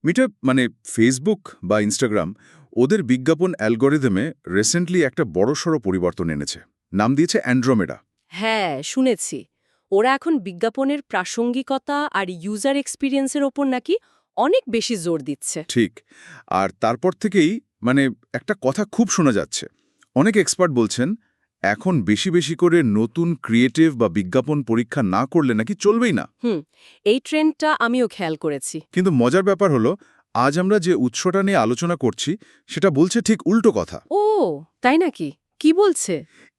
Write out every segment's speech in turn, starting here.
মিটা মানে ফেসবুক বা ইনস্টাগ্রাম ওদের বিজ্ঞাপন অ্যালগরিদমে রিসেন্টলি একটা বড়সড় পরিবর্তন এনেছে। নাম দিয়েছে অ্যান্ড্রোমেডা। হ্যাঁ, শুনেছি। ওরা এখন বিজ্ঞাপনের প্রাসঙ্গিকতা আর ইউজার এক্সপিরিয়েন্সের ওপর নাকি অনেক বেশি জোর দিচ্ছে। ঠিক। আর তারপর থেকেই মানে একটা কথা খুব শোনা যাচ্ছে। অনেক এক্সপার্ট বলছেন এখন বেশি বেশি করে নতুন ক্রিয়েটিভ বা বিজ্ঞাপন পরীক্ষা না করলে নাকি চলবেই না। এই ট্রেন্ডটা আমিও খেয়াল করেছি। কিন্তু মজার ব্যাপার হলো আজ আমরা যে উৎসটা নিয়ে আলোচনা করছি সেটা বলছে ঠিক উল্টো কথা। ও, তাই নাকি? কি বলছে?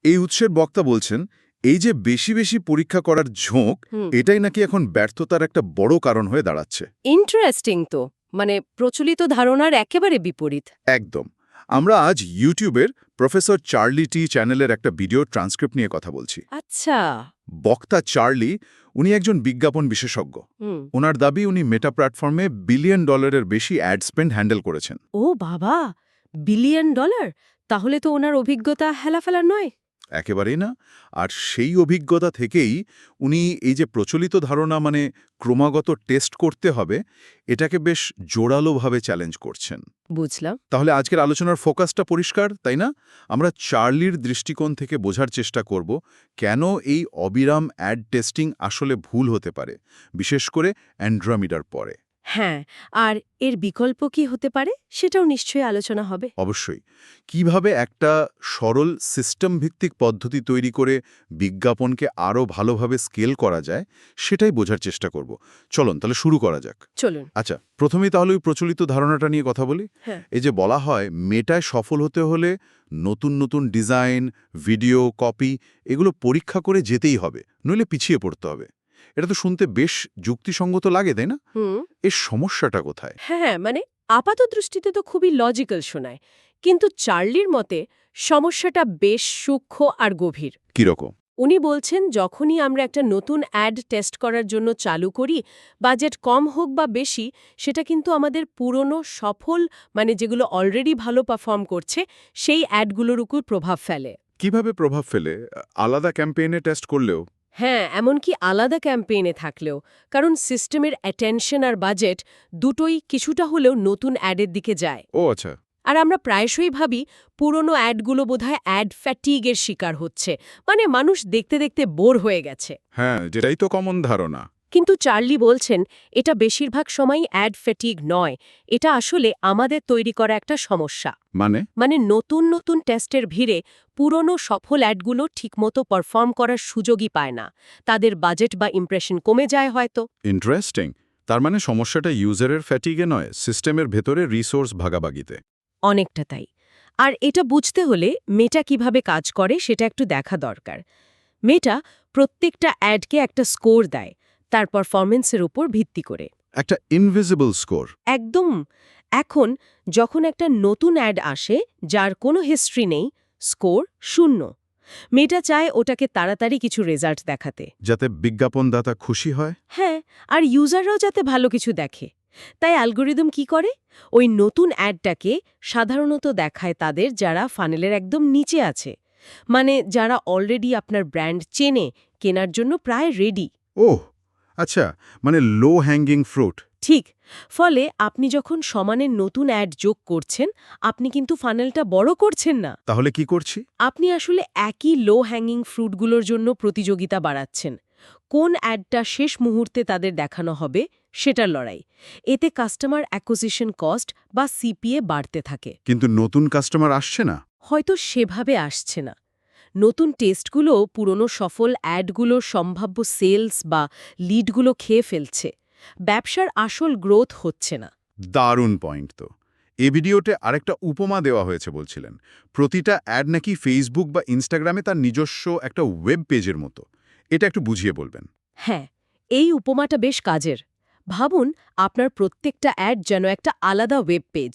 এই উৎসের বক্তা বলছেন এই যে বেশি বেশি পরীক্ষা করার ঝোঁক এটাই নাকি এখন ব্যর্থতার একটা বড় কারণ হয়ে দাঁড়াচ্ছে। ইন্টারেস্টিং তো। মানে প্রচলিত ধারণার একেবারে বিপরীত। একদম। আমরা আজ ইউটিউবের প্রফেসর চার্লি টি চ্যানেলের একটা ভিডিও ট্রান্সক্রিপ্ট নিয়ে কথা বলছি। আচ্ছা। বক্তা চার্লি উনি একজন বিজ্ঞাপন বিশেষজ্ঞ। ওনার দাবি উনি মেটা প্ল্যাটফর্মে $1 বিলিয়ন বেশি অ্যাড স্পেন্ড হ্যান্ডেল করেছেন। ও বাবা, $1 বিলিয়ন? তাহলে তো ওনার অভিজ্ঞতা হেলাফেলা নয়। একেবারেই না। আর সেই অভিজ্ঞতা থেকেই উনি এই যে প্রচলিত ধারণা মানে ক্রমাগত টেস্ট করতে হবে এটাকে বেশ জোরালোভাবে চ্যালেঞ্জ করছেন। বুঝলাম। তাহলে আজকের আলোচনার ফোকাসটা পরিষ্কার, তাই না? আমরা চার্লির দৃষ্টিকোণ থেকে বোঝার চেষ্টা করব কেন এই অবিরাম অ্যাড টেস্টিং আসলে ভুল হতে পারে, বিশেষ করে অ্যান্ড্রোমিডার পরে। হ্যাঁ, আর এর বিকল্প কি হতে পারে সেটাও নিশ্চয়ই আলোচনা হবে। অবশ্যই। কিভাবে একটা সরল সিস্টেম ভিত্তিক পদ্ধতি তৈরি করে বিজ্ঞাপনকে আরও ভালোভাবে স্কেল করা যায় সেটাই বোঝার চেষ্টা করব। চলুন তাহলে শুরু করা যাক। চলুন। আচ্ছা, প্রথমেই তাহলে ওই প্রচলিত ধারণাটা নিয়ে কথা বলি। হ্যাঁ। এই যে বলা হয় মেটায় সফল হতে হলে নতুন নতুন ডিজাইন, ভিডিও, কপি এগুলো পরীক্ষা করে যেতেই হবে, নইলে পিছিয়ে পড়তে হবে। এটা তো শুনতে বেশ যুক্তিসঙ্গত লাগে, তাই না? এর সমস্যাটা কোথায়? হ্যাঁ, মানে আপাত দৃষ্টিতে তো খুবই লজিক্যাল শোনায়, কিন্তু চার্লির মতে সমস্যাটা বেশ সূক্ষ্ম আর গভীর। কিরকম? উনি বলছেন যখনই আমরা একটা নতুন অ্যাড টেস্ট করার জন্য চালু করি, বাজেট কম হোক বা বেশি, সেটা কিন্তু আমাদের পুরনো সফল মানে যেগুলো অলরেডি ভালো পারফর্ম করছে সেই অ্যাডগুলোর উপর প্রভাব ফেলে। কিভাবে প্রভাব ফেলে? আলাদা ক্যাম্পেইনে টেস্ট করলেও? হ্যাঁ, এমনকি আলাদা ক্যাম্পেইনে থাকলেও, কারণ সিস্টেমের অ্যাটেনশন আর বাজেট দুটোই কিছুটা হলেও নতুন অ্যাডের দিকে যায়। ও আচ্ছা। আর আমরা প্রায়শই ভাবি পুরনো অ্যাডগুলো বোধহয় অ্যাড ফ্যাটিগের শিকার হচ্ছে, মানে মানুষ দেখতে দেখতে বোর হয়ে গেছে। হ্যাঁ, যেটাই তো কমন ধারণা। কিন্তু চার্লি বলছেন এটা বেশিরভাগ সময়ই অ্যাড ফ্যাটিগ নয়, এটা আসলে আমাদের তৈরি করা একটা সমস্যা। মানে নতুন নতুন টেস্টের ভিড়ে পুরনো সফল অ্যাডগুলো ঠিকমতো পারফর্ম করার সুযোগই পায় না, তাদের বাজেট বা ইমপ্রেশন কমে যায় হয়তো। ইন্টারেস্টিং। তার মানে সমস্যাটা ইউজারের ফ্যাটিগে নয়, সিস্টেমের ভেতরে রিসোর্স ভাগাভাগিতে। অনেকটা তাই। আর এটা বুঝতে হলে মেটা কিভাবে কাজ করে সেটা একটু দেখা দরকার। মেটা প্রত্যেকটা অ্যাডকে একটা স্কোর দেয় তার পারফরমেন্সের উপর ভিত্তি করে। একটা ইনভিজিবল স্কোর। একদম। এখন যখন একটা নতুন অ্যাড আসে যার কোনো হিস্ট্রি নেই, স্কোর 0। মেটা চায় ওটাকে তাড়াতাড়ি কিছু রেজাল্ট দেখাতে, যাতে বিজ্ঞাপনদাতা খুশি হয়। হ্যাঁ, আর ইউজাররাও যাতে ভালো কিছু দেখে। তাই অ্যালগরিদম কি করে? ওই নতুন অ্যাডটাকে সাধারণত দেখায় তাদের যারা ফানেলের একদম নিচে আছে, মানে যারা অলরেডি আপনার ব্র্যান্ড চেনে, কেনার জন্য প্রায় রেডি। ওহ আচ্ছা, মানে লো হ্যাঙ্গিং ফ্রুট। ঠিক। ফলে আপনি যখন সমানে নতুন অ্যাড যোগ করছেন, আপনি কিন্তু ফানেলটা বড় করছেন না। তাহলে কি করছি? আপনি আসলে একই লো হ্যাঙ্গিং ফ্রুটগুলোর জন্য প্রতিযোগিতা বাড়াচ্ছেন। কোন অ্যাডটা শেষ মুহূর্তে তাদের দেখানো হবে সেটার লড়াই। এতে কাস্টমার অ্যাকুইজিশন কস্ট বা সিপিএ বাড়তে থাকে। কিন্তু নতুন কাস্টমার আসছে না। হয়তো সেভাবে আসছে না। নতুন টেস্টগুলো পুরনো সফল অ্যাডগুলোর সম্ভাব্য সেলস বা লিডগুলো খেয়ে ফেলছে। ব্যবসার আসল গ্রোথ হচ্ছে না। দারুণ পয়েন্ট তো। এই ভিডিওতে আরেকটা উপমা দেওয়া হয়েছে বলছিলেন। প্রতিটা অ্যাড নাকি ফেসবুক বা ইনস্টাগ্রামে তার নিজস্ব একটা ওয়েব পেজের মতো। এটা একটু বুঝিয়ে বলবেন? হ্যাঁ, এই উপমাটা বেশ কাজের। ভাবুন আপনার প্রত্যেকটা অ্যাড যেন একটা আলাদা ওয়েব পেজ।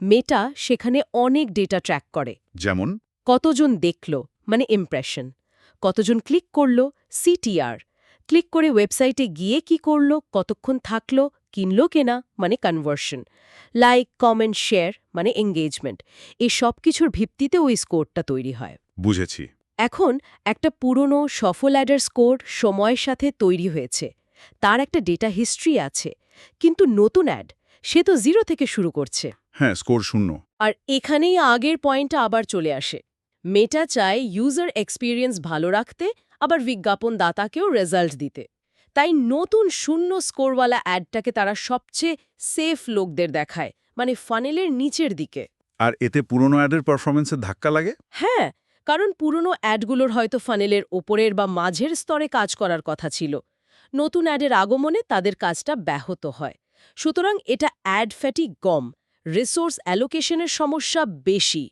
মেটা সেখানে অনেক ডেটা ট্র্যাক করে। যেমন? কতজন দেখল, মানে ইমপ্রেশন, কতজন ক্লিক করল, সিটিআর, ক্লিক করে ওয়েবসাইটে গিয়ে কি করল, কতক্ষণ থাকলো, কিনলো কেনা, মানে কনভার্সন, লাইক, কমেন্ট, শেয়ার, মানে এঙ্গেজমেন্ট। এই সব কিছুর ভিত্তিতে ওই স্কোরটা তৈরি হয়। বুঝেছি। এখন একটা পুরনো সফল অ্যাডের স্কোর সময়ের সাথে তৈরি হয়েছে, তার একটা ডেটা হিস্ট্রি আছে। কিন্তু নতুন অ্যাড, সে তো 0 থেকে শুরু করছে। হ্যাঁ, স্কোর 0। আর এখানেই আগের পয়েন্টটা আবার চলে আসে। মেটা চায় ইউজার এক্সপিরিয়েন্স ভালো রাখতে, আবার বিজ্ঞাপনদাতাকেও রেজাল্ট দিতে। তাই নতুন 0 স্কোরওয়ালা অ্যাডটাকে তারা সবচেয়ে সেফ লোকদের দেখায়, মানে ফানেলের নিচের দিকে। আর এতে পুরনো অ্যাডের পারফরমেন্সে ধাক্কা লাগে? হ্যাঁ, কারণ পুরনো অ্যাডগুলোর হয়তো ফানেলের ওপরের বা মাঝের স্তরে কাজ করার কথা ছিল। নতুন অ্যাডের আগমনে তাদের কাজটা ব্যাহত হয়। সুতরাং এটা অ্যাড ফ্যাটিগ কম, রিসোর্স অ্যালোকেশনের সমস্যা বেশি।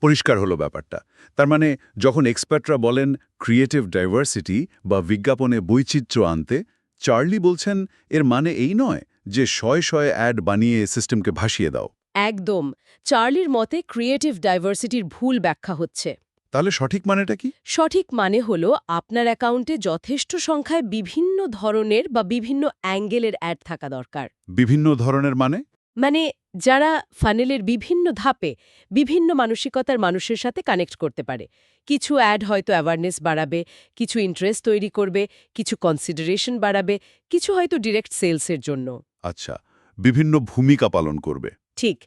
পরিষ্কার হলো ব্যাপারটা। তার মানে যখন এক্সপার্টরা বলেন ক্রিয়েটিভ ডাইভার্সিটি বা বিজ্ঞাপনে বৈচিত্র্য আনতে, চার্লি বলছেন এর মানে এই নয় যে শয়ে শয়ে অ্যাড বানিয়ে সিস্টেমকে ভাসিয়ে দাও। একদম। চার্লির মতে ক্রিয়েটিভ ডাইভার্সিটির ভুল ব্যাখ্যা হচ্ছে। তাহলে সঠিক মানেটা কি? সঠিক মানে হলো আপনার অ্যাকাউন্টে যথেষ্ট সংখ্যায় বিভিন্ন ধরনের বা বিভিন্ন অ্যাঙ্গেলের অ্যাড থাকা দরকার। বিভিন্ন ধরনের মানে? মানে যারা ফানেলের বিভিন্ন ধাপে বিভিন্ন মানসিকতার মানুষের সাথে কানেক্ট করতে পারে। কিছু অ্যাড হয়তো অ্যাওয়ারনেস বাড়াবে, কিছু ইন্টারেস্ট তৈরি করবে, কিছু কনসিডারেশন বাড়াবে, কিছু হয়তো ডিরেক্ট সেলসের জন্য। আচ্ছা, বিভিন্ন ভূমিকা পালন করবে। ঠিক,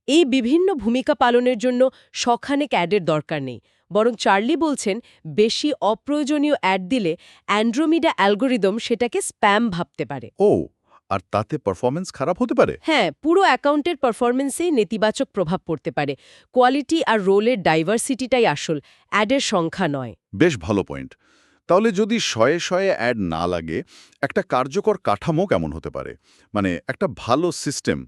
এই বিভিন্ন ভূমিকা পালনের জন্য শখানেক অ্যাডের দরকার নেই। বরং চার্লি বলছেন বেশি অপ্রয়োজনীয় অ্যাড দিলে অ্যান্ড্রোমিডা অ্যালগোরিদম সেটাকে স্প্যাম ভাবতে পারে। ও, আর তাতে পারফরমেন্স খারাপ হতে পারে? হ্যাঁ, পুরো অ্যাকাউন্টের পারফরমেন্সেই নেতিবাচক প্রভাব পড়তে পারে। কোয়ালিটি আর রোলের ডাইভার্সিটিটাই আসল, অ্যাডের সংখ্যা নয়। বেশ ভালো পয়েন্ট। তাহলে যদি শয়ে শয়ে অ্যাড না লাগে, একটা কার্যকর কাঠামো কেমন হতে পারে? মানে একটা ভালো সিস্টেম।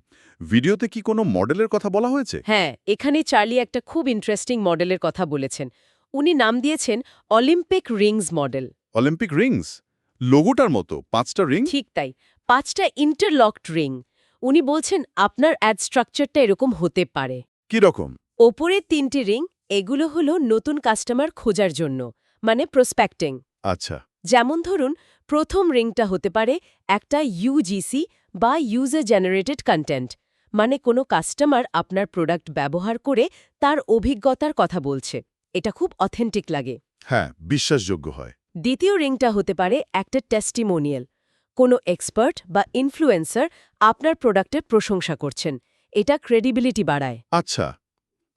ভিডিওতে কি কোনো মডেলের কথা বলা হয়েছে? হ্যাঁ, এখানে চার্লি একটা খুব ইন্টারেস্টিং মডেলের কথা বলেছেন। উনি নাম দিয়েছেন Olympic rings model. Olympic rings? লোগোটার মতো 5টা রিং? ঠিক তাই, 5টা ইন্টারলকড রিং। উনি বলছেন আপনার অ্যাড স্ট্রাকচারটা এরকম হতে পারে। কি রকম? ওপরের 3টি রিং, এগুলো হলো নতুন কাস্টমার খোঁজার জন্য, মানে প্রসপেক্টিং। আচ্ছা। যেমন ধরুন, প্রথম রিংটা হতে পারে একটা ইউজিসি বা ইউজার জেনারেটেড কন্টেন্ট, মানে কোনো কাস্টমার আপনার প্রোডাক্ট ব্যবহার করে তার অভিজ্ঞতার কথা বলছে। এটা খুব অথেন্টিক লাগে। হ্যাঁ, বিশ্বাসযোগ্য হয়। দ্বিতীয় রিংটা হতে পারে একটা টেস্টিমোনিয়াল। কোনো এক্সপার্ট বা ইনফ্লুয়েন্সার আপনার প্রোডাক্টের প্রশংসা করছেন। এটা ক্রেডিবিলিটি বাড়ায়। আচ্ছা,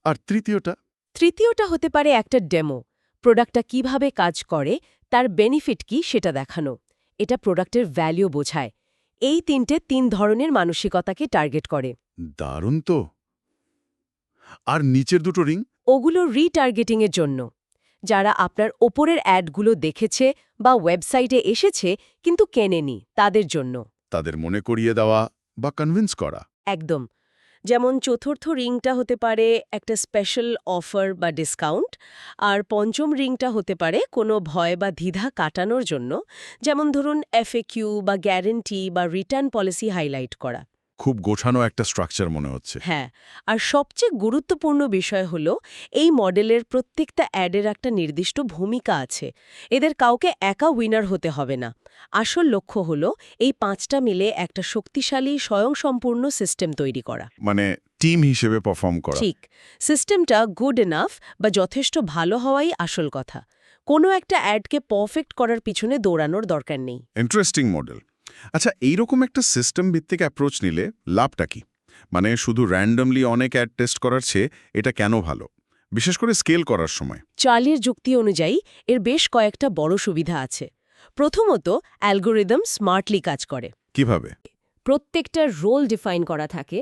আর তৃতীয়টা? তৃতীয়টা হতে পারে একটা ডেমো। প্রোডাক্টটা কিভাবে কাজ করে, তার বেনিফিট কি সেটা দেখানো। এটা প্রোডাক্টের ভ্যালু বোঝায়। এই 3 ধরনের মানসিকতাকে টার্গেট করে। দারুণ তো। আর নিচের দুটো রিং? ওগুলো রিটার্গেটিংয়ের জন্য। যারা আপনার ওপরের অ্যাডগুলো দেখেছে বা ওয়েবসাইটে এসেছে কিন্তু কেনেনি, তাদের জন্য। তাদের মনে করিয়ে দেওয়া বা কনভিন্স করা। একদম। যেমন চতুর্থ রিংটা হতে পারে একটা স্পেশাল অফার বা ডিসকাউন্ট, আর পঞ্চম রিংটা হতে পারে কোনো ভয় বা দ্বিধা কাটানোর জন্য, যেমন ধরুন এফএকিউ বা গ্যারেন্টি বা রিটার্ন পলিসি হাইলাইট করা। খুব গোছানো একটা স্ট্রাকচার মনে হচ্ছে। হ্যাঁ, আর সবচেয়ে গুরুত্বপূর্ণ বিষয় হলো এই মডেলের প্রত্যেকটা অ্যাডের একটা নির্দিষ্ট ভূমিকা আছে। এদের কাউকে একা উইনার হতে হবে না। আসল লক্ষ্য হলো এই 5টা মিলে একটা শক্তিশালী স্বয়ংসম্পূর্ণ সিস্টেম তৈরি করা। মানে টিম হিসেবে পারফর্ম করা। ঠিক, সিস্টেমটা গুড এনাফ বা যথেষ্ট ভালো হওয়াই আসল কথা। কোনো একটা অ্যাডকে পারফেক্ট করার পিছনে দৌড়ানোর দরকার নেই। Interesting model. আচ্ছা, এইরকম একটা সিস্টেম ভিত্তিক অ্যাপ্রোচ নিলে লাভটা কি? মানে শুধু র্যান্ডমলি অনেক অ্যাড টেস্ট করার চেয়ে এটা কেন ভালো, বিশেষ করে স্কেল করার সময়? চার্লির যুক্তি অনুযায়ী এর বেশ কয়েকটা বড় সুবিধা আছে। প্রথমত, অ্যালগোরিদম স্মার্টলি কাজ করে। কিভাবে? প্রত্যেকটা রোল ডিফাইন করা থাকে,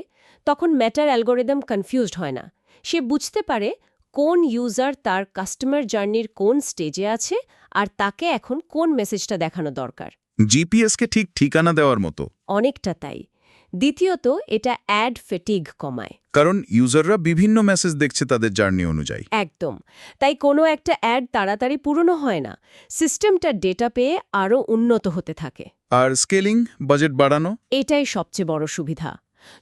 তখন মেটার অ্যালগোরিদম কনফিউজড হয় না। সে বুঝতে পারে কোন ইউজার তার কাস্টমার জার্নির কোন স্টেজে আছে আর তাকে এখন কোন মেসেজটা দেখানো দরকার। জিপিএসকে ঠিক ঠিকানা দেওয়ার মতো। অনেকটা তাই। দ্বিতীয়ত, এটা অ্যাড ফেটিগ কমায়। কারণ ইউজাররা বিভিন্ন মেসেজ দেখছে তাদের জার্নি অনুযায়ী। একদম। তাই কোনো একটা অ্যাড তাড়াতাড়ি পুরনো হয় না। সিস্টেমটা ডেটা পেয়ে আরও উন্নত হতে থাকে। আর স্কেলিং, বাজেট বাড়ানো? এটাই সবচেয়ে বড় সুবিধা।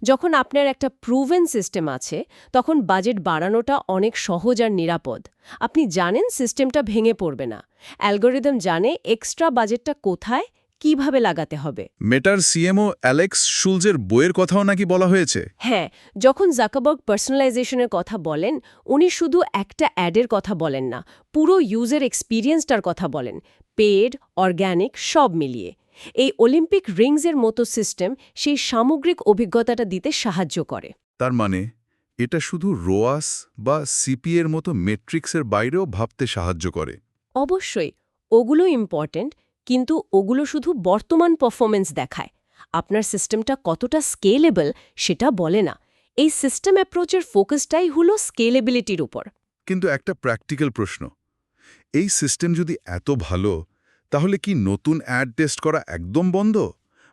যখন আপনার একটা প্রুভেন সিস্টেম আছে, তখন বাজেট বাড়ানোটা অনেক সহজ আর নিরাপদ। আপনি জানেন সিস্টেমটা ভেঙে পড়বে না। অ্যালগোরিদম জানে এক্সট্রা বাজেটটা কোথায়, কিভাবে লাগাতে হবে। মেটার সিএমও অ্যালেক্স শুলজের বইয়ের কথাও নাকি বলা হয়েছে। হ্যাঁ, যখন জাকারবার্গ পার্সোনালাইজেশনের কথা বলেন, উনি শুধু একটা অ্যাডের কথা বলেন না, পুরো ইউজার এক্সপিরিয়েন্সটার কথা বলেন, পেড, অর্গ্যানিক সব মিলিয়ে। এই অলিম্পিক রিংসের মতো সিস্টেম সেই সামগ্রিক অভিজ্ঞতাটা দিতে সাহায্য করে। তার মানে এটা শুধু রোয়াস বা সিপি এর মতো মেট্রিক্সের বাইরেও ভাবতে সাহায্য করে। অবশ্যই ওগুলো ইম্পর্ট্যান্ট, কিন্তু ওগুলো শুধু বর্তমান পারফরমেন্স দেখায়। আপনার সিস্টেমটা কতটা স্কেলেবল সেটা বলে না। এই সিস্টেম অ্যাপ্রোচের ফোকাসটাই হলো স্কেলেবিলিটির উপর। কিন্তু একটা প্র্যাকটিক্যাল প্রশ্ন, এই সিস্টেম যদি এত ভালো, তাহলে কি নতুন অ্যাড টেস্ট করা একদম বন্ধ?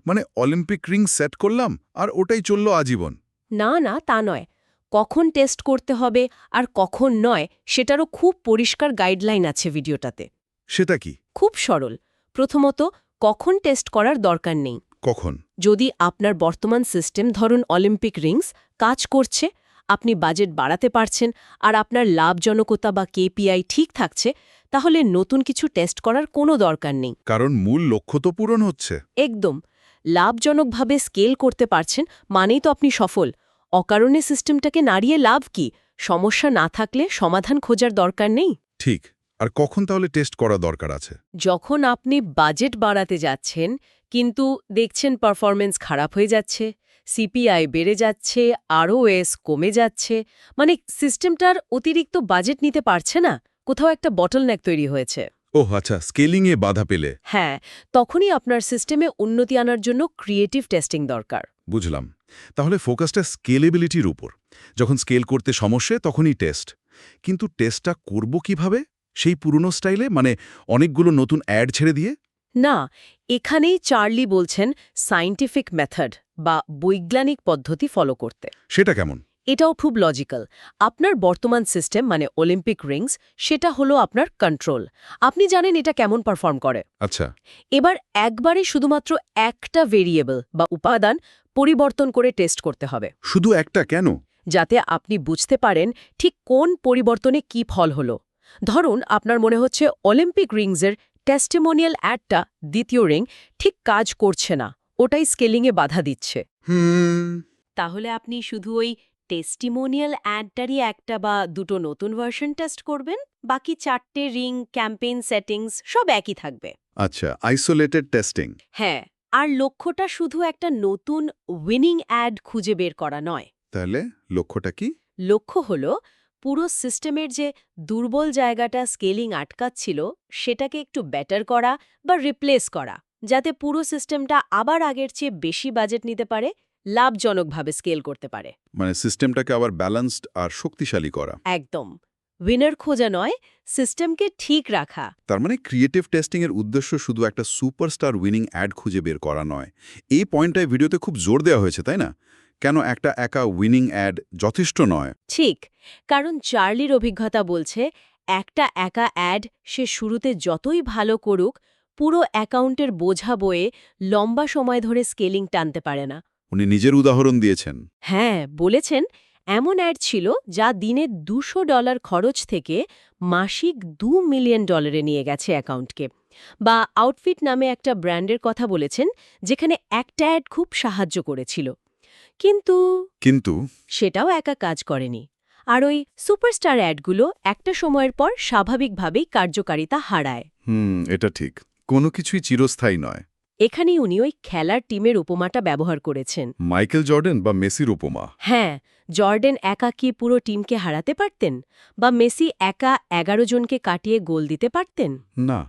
মানে অলিম্পিক রিং সেট করলাম আর ওটাই চলল আজীবন? না না, তা নয়। কখন টেস্ট করতে হবে আর কখন নয় সেটারও খুব পরিষ্কার গাইডলাইন আছে ভিডিওটাতে। সেটা কি? খুব সরল। প্রথমত, কখন টেস্ট করার দরকার নেই। কখন? যদি আপনার বর্তমান সিস্টেম, ধরুন অলিম্পিক রিংস, কাজ করছে, আপনি বাজেট বাড়াতে পারছেন আর আপনার লাভজনকতা বা কেপিআই ঠিক থাকছে, তাহলে নতুন কিছু টেস্ট করার কোনো দরকার নেই। কারণ মূল লক্ষ্য তো পূরণ হচ্ছে। একদম। লাভজনকভাবে স্কেল করতে পারছেন মানেই তো আপনি সফল। অকারণে সিস্টেমটাকে নাড়িয়ে লাভ কি? সমস্যা না থাকলে সমাধান খোঁজার দরকার নেই। ঠিক। আর কখন তাহলে টেস্ট করা দরকার আছে? যখন আপনি বাজেট বাড়াতে যাচ্ছেন কিন্তু দেখছেন পারফরমেন্স খারাপ হয়ে যাচ্ছে, সিপিআই বেড়ে যাচ্ছে, আরওএস কমে যাচ্ছে, মানে সিস্টেমটার অতিরিক্ত বাজেট নিতে পারছে না, কোথাও একটা বটলনেক তৈরি হয়েছে। ওহ আচ্ছা, স্কেলিংয়ে বাধা পেলে। হ্যাঁ, তখনই আপনার সিস্টেমে উন্নতি আনার জন্য ক্রিয়েটিভ টেস্টিং দরকার। বুঝলাম। তাহলে ফোকাসটা স্কেলেবিলিটির উপর। যখন স্কেল করতে সমস্যা তখনই টেস্ট। কিন্তু টেস্টটা করব কিভাবে? সেই পুরনো স্টাইলে, মানে অনেকগুলো নতুন অ্যাড ছেড়ে দিয়ে? না, এখানেই চার্লি বলছেন সায়েন্টিফিক মেথড বা বৈজ্ঞানিক পদ্ধতি ফলো করতে। সেটা কেমন? এটাও খুব লজিক্যাল। আপনার বর্তমান সিস্টেম, মানে অলিম্পিক রিংস, সেটা হলো আপনার কন্ট্রোল। আপনি জানেন এটা কেমন পারফর্ম করে। আচ্ছা। এবার একবারে শুধুমাত্র একটা ভেরিয়েবল বা উপাদান পরিবর্তন করে টেস্ট করতে হবে, শুধু একটা কেন? যাতে আপনি বুঝতে পারেন ঠিক কোন পরিবর্তনে কি ফল হলো। ধরুন আপনার মনে হচ্ছে অলিম্পিক রিংসের টেস্টিমোনিয়াল অ্যাডটা, দ্বিতীয় রিং, ঠিক কাজ করছে না, ওটাই স্কেলিংয়ে বাধা দিচ্ছে। তাহলে আপনি শুধু ওই টেস্টিমোনিয়াল অ্যাডটারই একটা বা দুটো নতুন ভার্সন টেস্ট করবেন, বাকি 4টে রিং, ক্যাম্পেইন সেটিংস সব একই থাকবে। আচ্ছা, আইসোলেটেড টেস্টিং। হ্যাঁ, আর লক্ষ্যটা শুধু একটা নতুন উইনিং অ্যাড খুঁজে বের করা নয়। তাহলে লক্ষ্যটা কি? লক্ষ্য হলো পুরো সিস্টেমের যে দুর্বল জায়গাটা স্কেলিং আটকাচ্ছিল সেটাকে একটু বেটার করা বা রিপ্লেস করা, যাতে পুরো সিস্টেমটা আবার আগের চেয়ে বেশি বাজেট নিতে পারে, লাভজনকভাবে স্কেল করতে পারে। মানে সিস্টেমটাকে আবার ব্যালেন্সড আর শক্তিশালী করা। একদম। উইনার খোঁজা নয়, সিস্টেমকে ঠিক রাখা। তার মানে ক্রিয়েটিভ টেস্টিংয়ের উদ্দেশ্য শুধু একটা সুপারস্টার উইনিং অ্যাড খুঁজে বের করা নয়। এই পয়েন্টটায় ভিডিওতে খুব জোর দেওয়া হয়েছে, তাই না? কেন একটা একা উইনিং অ্যাড যথেষ্ট নয়? ঠিক, কারণ চার্লির অভিজ্ঞতা বলছে একটা একা অ্যাড সে শুরুতে যতই ভালো করুক, পুরো অ্যাকাউন্টের বোঝা বয়ে লম্বা সময় ধরে স্কেলিং টানতে পারে না। উনি নিজের উদাহরণ দিয়েছেন। হ্যাঁ, বলেছেন এমন অ্যাড ছিল যা দিনে $200 খরচ থেকে মাসিক $2 মিলিয়ন নিয়ে গেছে অ্যাকাউন্টকে। বা আউটফিট নামে একটা ব্র্যান্ডের কথা বলেছেন, যেখানে একটা অ্যাড খুব সাহায্য করেছিল, কিন্তু সেটাও একা কাজ করেনি। আর ওই সুপারস্টার অ্যাডগুলো একটা সময়ের পর স্বাভাবিকভাবেই কার্যকারিতা হারায়। এটা ঠিক। কোনো কিছুই চিরস্থায়ী নয়। এখানেই উনি ওই খেলার টিমের উপমাটা ব্যবহার করেছেন। মাইকেল জর্ডান বা মেসির উপমা। হ্যাঁ, জর্ডেন একা কি পুরো টিমকে হারাতে পারতেন? বা মেসি একা 11 জনকে কাটিয়ে গোল দিতে পারতেন? না,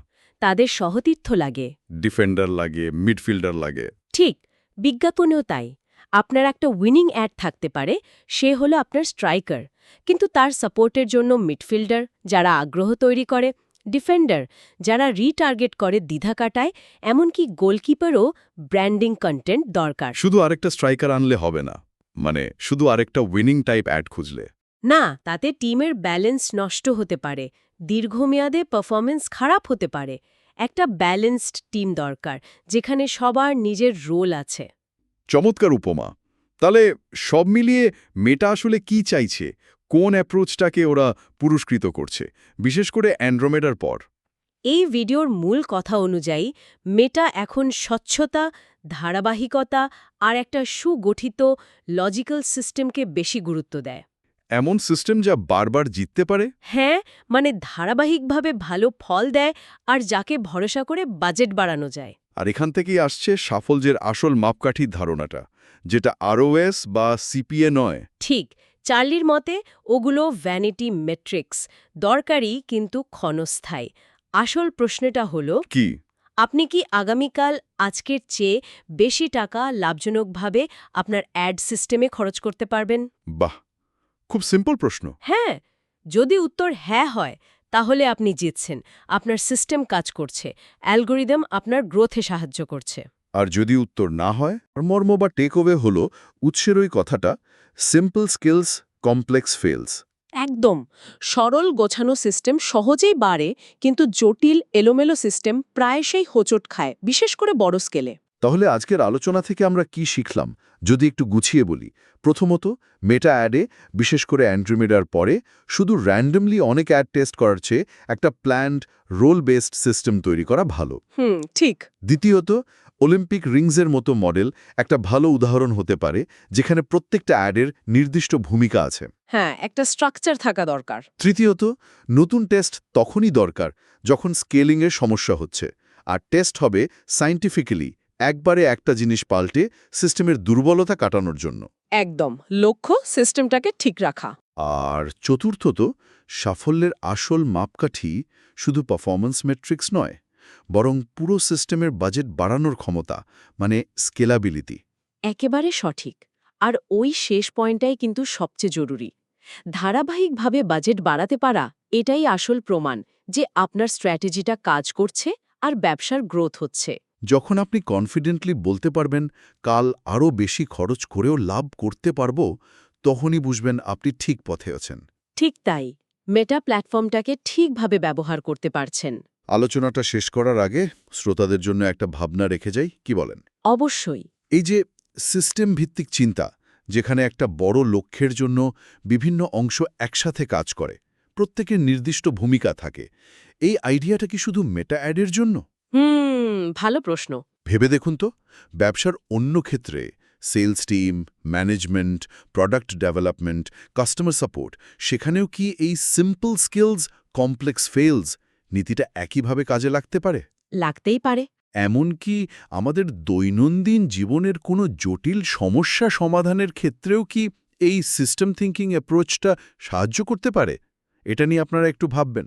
তাদের সহতীর্থ লাগে। ডিফেন্ডার লাগে, মিডফিল্ডার লাগে। ঠিক, বিজ্ঞাপনেও তাই। আপনার একটা উইনিং অ্যাড থাকতে পারে, সে হলো আপনার স্ট্রাইকার, কিন্তু তার সাপোর্টের জন্য মিডফিল্ডার, যারা আগ্রহ তৈরি করে, ডিফেন্ডার, যারা রিটার্গেট করে, দ্বিধা কাটায়, এমনকি গোলকিপারও ব্র্যান্ডিং কন্টেন্ট দরকার। শুধু আরেকটা স্ট্রাইকার আনলে হবে না, মানে শুধু আরেকটা উইনিং টাইপ অ্যাড খুঁজলে না, তাতে টিমের ব্যালেন্স নষ্ট হতে পারে, দীর্ঘমেয়াদে পারফরমেন্স খারাপ হতে পারে। একটা ব্যালেন্সড টিম দরকার, যেখানে সবার নিজের রোল আছে। চমৎকার উপমা। তাহলে সব মিলিয়ে মেটা আসলে কি চাইছে? কোন অ্যাপ্রোচটাকে ওরা পুরস্কৃত করছে, বিশেষ করে অ্যান্ড্রোমেডার পর? এই ভিডিওর মূল কথা অনুযায়ী মেটা এখন স্বচ্ছতা, ধারাবাহিকতা আর একটা সুগঠিত লজিক্যাল সিস্টেমকে বেশি গুরুত্ব দেয়। এমন সিস্টেম যা বারবার জিততে পারে? হ্যাঁ, মানে ধারাবাহিকভাবে ভালো ফল দেয় আর যাকে ভরসা করে বাজেট বাড়ানো যায়। আর এখান থেকেই আসছে সাফল্যের আসল মাপকাঠির ধারণাটা, যেটা আরওএস বা সিপিএ নয়। ঠিক, চার্লির মতে ওগুলো ভ্যানিটি মেট্রিক্স, দরকারি কিন্তু ক্ষণস্থায়ী। আসল প্রশ্নটা হলো, কি? আপনি কি আগামীকাল আজকের চেয়ে বেশি টাকা লাভজনকভাবে আপনার অ্যাড সিস্টেমে খরচ করতে পারবেন? বাহ, খুব সিম্পল প্রশ্ন। হ্যাঁ, যদি উত্তর হ্যাঁ হয়, তাহলে আপনি জিতছেন। আপনার সিস্টেম কাজ করছে, অ্যালগোরিদম আপনার গ্রোথে সাহায্য করছে। আর যদি উত্তর না হয়, মর্ম বা টেকওয়ে হলো উৎসের ওই কথাটা, সিম্পল স্কিলস কমপ্লেক্স ফেলস। একদম, সরল গোছানো সিস্টেম সহজেই বাড়ে, কিন্তু জটিল এলোমেলো সিস্টেম প্রায়শই হোঁচট খায়, বিশেষ করে বড় স্কেলে। তাহলে আজকের আলোচনা থেকে আমরা কি শিখলাম, যদি একটু গুছিয়ে বলি। প্রথমত, মেটা অ্যাডে, বিশেষ করে অ্যান্ড্রোমেডার পরে, শুধু র্যান্ডমলি অনেক অ্যাড টেস্ট করার চেয়ে একটা প্ল্যান্ড রোল বেসড সিস্টেম তৈরি করা ভালো। ঠিক। দ্বিতীয়ত, অলিম্পিক রিংসের মতো মডেল একটা ভালো উদাহরণ হতে পারে, যেখানে প্রত্যেকটা অ্যাডের নির্দিষ্ট ভূমিকা আছে। হ্যাঁ, একটা স্ট্রাকচার থাকা দরকার। তৃতীয়ত, নতুন টেস্ট তখনই দরকার যখন স্কেলিংয়ের সমস্যা হচ্ছে, আর টেস্ট হবে সায়েন্টিফিক্যালি, একবারে একটা জিনিস পাল্টে সিস্টেমের দুর্বলতা কাটানোর জন্য। একদম, লক্ষ্য সিস্টেমটাকে ঠিক রাখা। আর চতুর্থত, সাফল্যের আসল মাপকাঠি শুধু পারফরম্যান্স মেট্রিক্স নয়, বরং পুরো সিস্টেমের বাজেট বাড়ানোর ক্ষমতা, মানে স্কেলাবিলিটি। একেবারে সঠিক। আর ওই শেষ পয়েন্টটাই কিন্তু সবচেয়ে জরুরি। ধারাবাহিকভাবে বাজেট বাড়াতে পারা, এটাই আসল প্রমাণ যে আপনার স্ট্র্যাটেজিটা কাজ করছে আর ব্যবসার গ্রোথ হচ্ছে। যখন আপনি কনফিডেন্টলি বলতে পারবেন কাল আরও বেশি খরচ করেও লাভ করতে পারবো, তখনই বুঝবেন আপনি ঠিক পথে আছেন। ঠিক তাই, মেটা প্ল্যাটফর্মটাকে ঠিকভাবে ব্যবহার করতে পারছেন। আলোচনাটা শেষ করার আগে শ্রোতাদের জন্য একটা ভাবনা রেখে যাই, কি বলেন? অবশ্যই। এই যে সিস্টেম ভিত্তিক চিন্তা, যেখানে একটা বড় লক্ষ্যের জন্য বিভিন্ন অংশ একসাথে কাজ করে, প্রত্যেকের নির্দিষ্ট ভূমিকা থাকে, এই আইডিয়াটা কি শুধু মেটা অ্যাডের জন্য? ভালো প্রশ্ন। ভেবে দেখুন তো, ব্যবসার অন্য ক্ষেত্রে sales team, management, product development, customer support, সেখানেও কি এই সিম্পল স্কিলস কমপ্লেক্স ফেলস নীতিটা একইভাবে কাজে লাগতে পারে? লাগতেই পারে। এমনকি আমাদের দৈনন্দিন জীবনের কোনো জটিল সমস্যা সমাধানের ক্ষেত্রেও কি এই সিস্টেম থিঙ্কিং অ্যাপ্রোচটা সাহায্য করতে পারে? এটা নিয়ে আপনারা একটু ভাববেন।